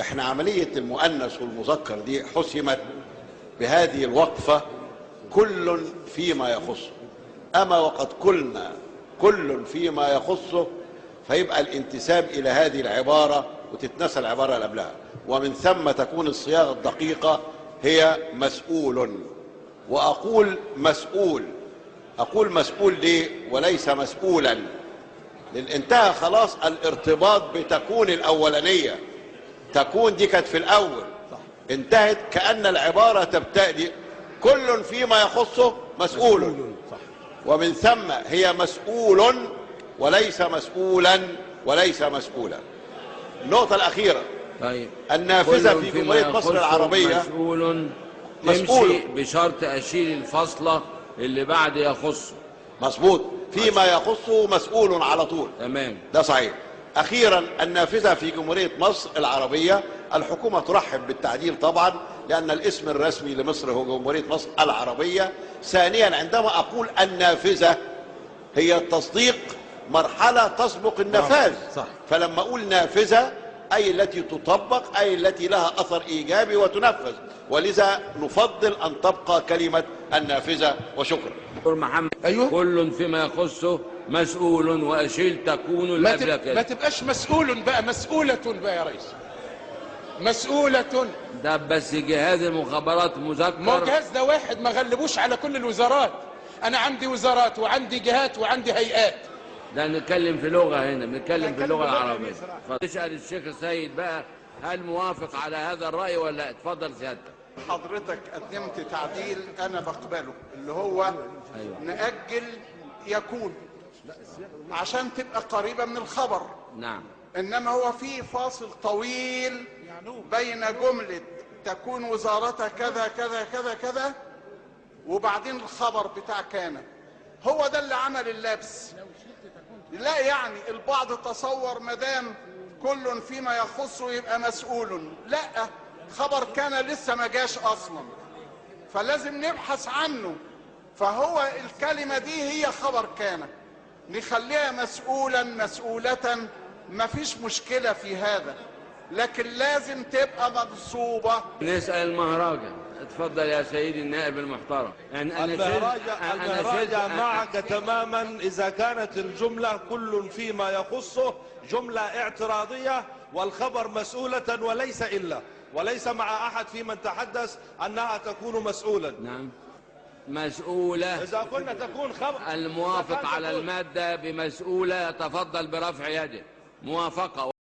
احنا عملية المؤنث والمذكر دي حسمت بهذه الوقفة كل فيما يخصه. أما وقد قلنا كل فيما يخصه فيبقى الانتساب إلى هذه العبارة وتتنسى العبارة اللي قبلها، ومن ثم تكون الصياغة الدقيقة هي مسؤول. وأقول مسؤول، أقول مسؤول ليه وليس مسؤولا؟ لأن انتهى خلاص الارتباط بتكون الأولانية. تكون دي كانت في الأول، انتهت كأن العبارة تبتدئ كل فيما يخصه مسؤول، ومن ثم هي مسؤول وليس مسؤولا وليس مسؤولا. النقطة الأخيرة طيب، النافذة في جمهورية مصر العربية مسؤول تمشي بشرط أشيل الفاصلة اللي بعد يخصه. مظبوط، فيما يخصه مسؤول على طول. تمام، ده صحيح. أخيرا النافذة في جمهورية مصر العربية، الحكومة ترحب بالتعديل طبعا لأن الاسم الرسمي لمصر هو جمهورية مصر العربية. ثانيا عندما أقول النافذة هي التصديق مرحلة تسبق النفاذ، فلما أقول نافذة أي التي تطبق، أي التي لها أثر إيجابي وتنفذ، ولذا نفضل أن تبقى كلمة النافذة. وشكرا. دكتور محمد. أيوه؟ كل فيما يخصه مسؤول وأشيل تكون الأبلة كده. ما تبقاش مسؤول بقى، مسؤولة بقى يا ريس، مسؤولة. ده بس جهاز المخابرات مذكر. ما الجهاز ده واحد، ما غلبوش على كل الوزارات. أنا عندي وزارات وعندي جهات وعندي هيئات. ده نتكلم في لغة هنا، بنتكلم في اللغة العربية. فتسأل الشيخ السيد بقى هل موافق على هذا الرأي ولا لا؟ اتفضل سيادتك. حضرتك قدمت تعديل أنا بقبله، اللي هو نأجل يكون عشان تبقى قريبة من الخبر. نعم. إنما هو في فاصل طويل بين جملة تكون وزارتها كذا كذا كذا كذا وبعدين الخبر بتاع كان. هو ده اللي عمل اللبس. لا يعني البعض تصور مدام كل فيما يخصه يبقى مسؤول، لا، خبر كان لسه ما جاش اصلا، فلازم نبحث عنه. فهو الكلمة دي هي خبر كان، نخليها مسؤولا مسؤولة، ما فيش مشكلة في هذا، لكن لازم تبقى منصوبة. نسأل المهراجة. اتفضل يا سيدي النائب المحترم. يعني المهراجة معك تماما إذا كانت الجملة كل فيما يخصه جملة اعتراضية والخبر مسؤولة وليس إلا، وليس مع أحد في من تحدث أنها تكون مسؤولا. نعم، مسؤولة. إذا كنا تكون خبر. الموافق على المادة بمسؤولة يتفضل برفع يده. موافقة.